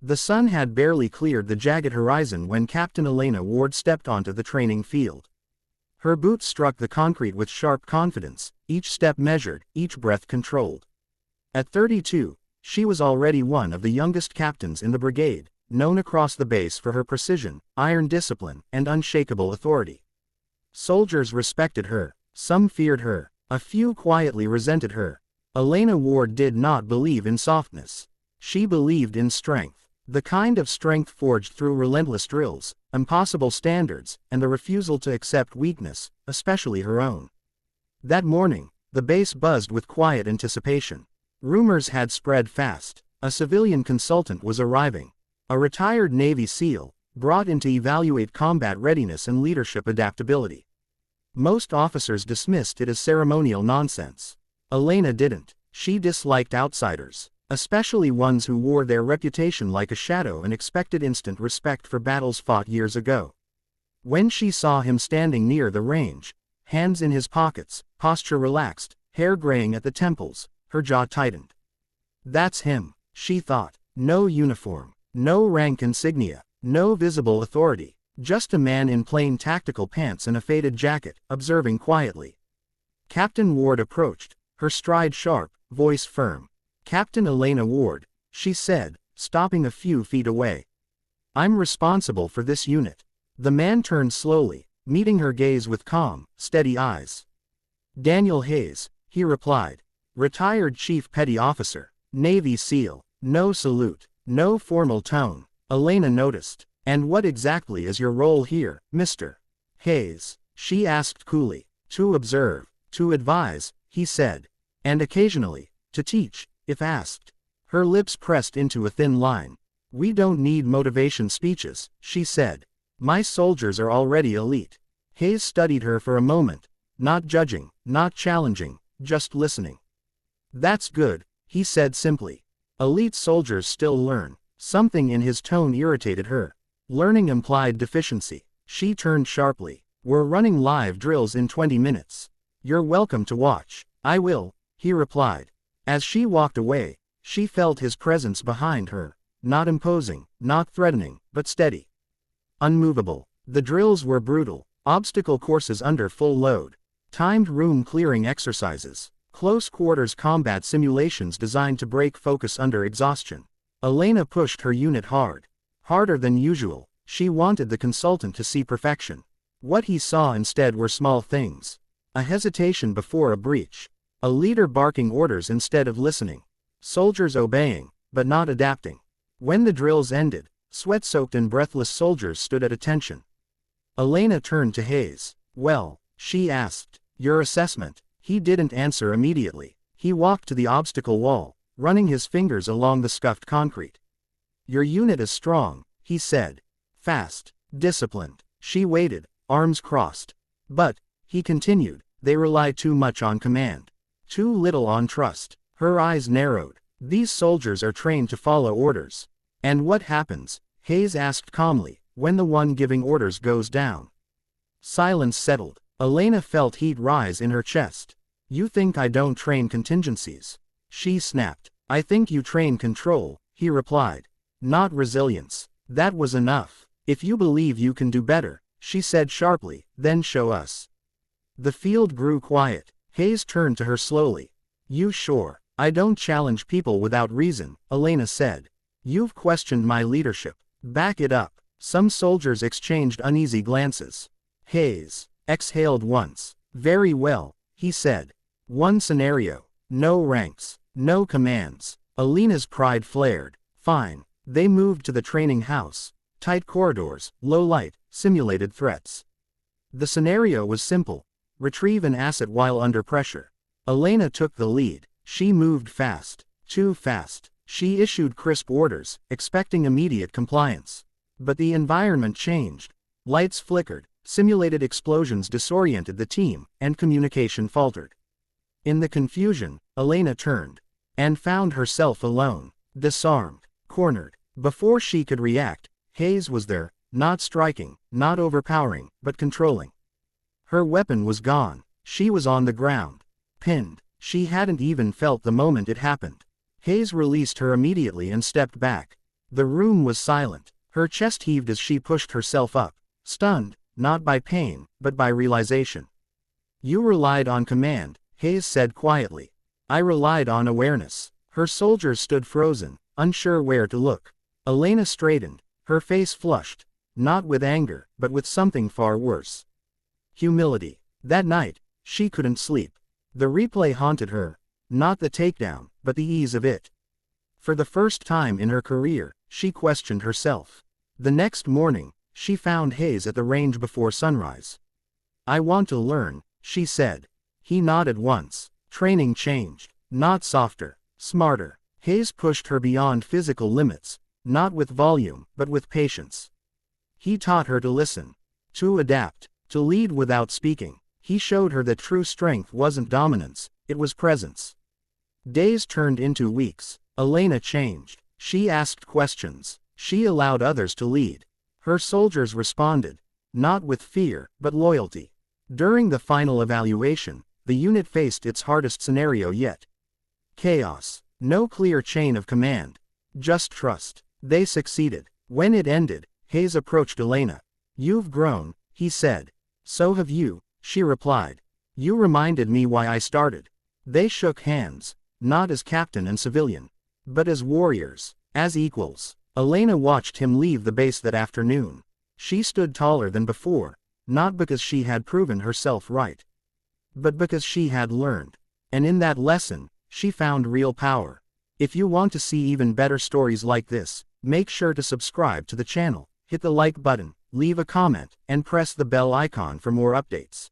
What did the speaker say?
The sun had barely cleared the jagged horizon when Captain Elena Ward stepped onto the training field. Her boots struck the concrete with sharp confidence, each step measured, each breath controlled. At 32, she was already one of the youngest captains in the brigade, known across the base for her precision, iron discipline, and unshakable authority. Soldiers respected her, some feared her, a few quietly resented her. Elena Ward did not believe in softness. She believed in strength. The kind of strength forged through relentless drills, impossible standards, and the refusal to accept weakness, especially her own. That morning, the base buzzed with quiet anticipation. Rumors had spread fast. A civilian consultant was arriving. A retired Navy SEAL, brought in to evaluate combat readiness and leadership adaptability. Most officers dismissed it as ceremonial nonsense. Elena didn't. She disliked outsiders, especially ones who wore their reputation like a shadow and expected instant respect for battles fought years ago. When she saw him standing near the range, hands in his pockets, posture relaxed, hair graying at the temples, her jaw tightened. That's him, she thought. No uniform, no rank insignia, no visible authority, just a man in plain tactical pants and a faded jacket, observing quietly. Captain Ward approached, her stride sharp, voice firm. "Captain Elena Ward," she said, stopping a few feet away. "I'm responsible for this unit." The man turned slowly, meeting her gaze with calm, steady eyes. "Daniel Hayes," he replied. "Retired Chief Petty Officer, Navy SEAL." No salute, no formal tone. Elena noticed. "And what exactly is your role here, Mr. Hayes?" she asked coolly. "To observe, to advise," he said. "And occasionally, to teach, if asked." Her lips pressed into a thin line. "We don't need motivation speeches," she said. "My soldiers are already elite." Hayes studied her for a moment, not judging, not challenging, just listening. "That's good," he said simply. "Elite soldiers still learn." Something in his tone irritated her. Learning implied deficiency. She turned sharply. "We're running live drills in 20 minutes. You're welcome to watch." "I will," he replied. As she walked away, she felt his presence behind her, not imposing, not threatening, but steady. Unmovable. The drills were brutal, obstacle courses under full load, timed room-clearing exercises, close-quarters combat simulations designed to break focus under exhaustion. Elena pushed her unit hard. Harder than usual. She wanted the consultant to see perfection. What he saw instead were small things. A hesitation before a breach. A leader barking orders instead of listening. Soldiers obeying, but not adapting. When the drills ended, sweat-soaked and breathless soldiers stood at attention. Elena turned to Hayes. "Well," she asked, "your assessment?" He didn't answer immediately. He walked to the obstacle wall, running his fingers along the scuffed concrete. "Your unit is strong," he said. "Fast, disciplined." She waited, arms crossed. "But," he continued, "they rely too much on command. Too little on trust." Her eyes narrowed. "These soldiers are trained to follow orders." "And what happens?" Hayes asked calmly, "when the one giving orders goes down?" Silence settled. Elena felt heat rise in her chest. "You think I don't train contingencies?" She snapped. "I think you train control," he replied. "Not resilience." That was enough. "If you believe you can do better," she said sharply, "then show us." The field grew quiet. Hayes turned to her slowly. "You sure?" "I don't challenge people without reason," Elena said. "You've questioned my leadership. Back it up." Some soldiers exchanged uneasy glances. Hayes exhaled once. "Very well," he said. "One scenario. No ranks. No commands." Elena's pride flared. "Fine." They moved to the training house. Tight corridors, low light, simulated threats. The scenario was simple. Retrieve an asset while under pressure. Elena took the lead. She moved fast. Too fast. She issued crisp orders, expecting immediate compliance. But the environment changed. Lights flickered, simulated explosions disoriented the team, and communication faltered. In the confusion, Elena turned. And found herself alone. Disarmed. Cornered. Before she could react, Hayes was there, not striking, not overpowering, but controlling. Her weapon was gone. She was on the ground. Pinned. She hadn't even felt the moment it happened. Hayes released her immediately and stepped back. The room was silent. Her chest heaved as she pushed herself up, stunned, not by pain, but by realization. You relied on command, Hayes said quietly. I relied on awareness. Her soldiers stood frozen, unsure where to look. Elena straightened, her face flushed, not with anger, but with something far worse. Humility. That night, she couldn't sleep. The replay haunted her, not the takedown, but the ease of it. For the first time in her career, she questioned herself. The next morning, she found Hayes at the range before sunrise. I want to learn, she said. He nodded once. Training changed. Not softer, smarter. Hayes pushed her beyond physical limits, not with volume, but with patience. He taught her to listen, to adapt, to lead without speaking. He showed her that true strength wasn't dominance, it was presence. Days turned into weeks. Elena changed. She asked questions. She allowed others to lead. Her soldiers responded, not with fear, but loyalty. During the final evaluation, the unit faced its hardest scenario yet. Chaos. No clear chain of command. Just trust. They succeeded. When it ended, Hayes approached Elena. You've grown, he said. So have you, she replied. You reminded me why I started. They shook hands, not as captain and civilian, but as warriors, as equals. Elena watched him leave the base that afternoon. She stood taller than before, not because she had proven herself right, but because she had learned. And in that lesson, she found real power. If you want to see even better stories like this, make sure to subscribe to the channel, hit the like button, leave a comment, and press the bell icon for more updates.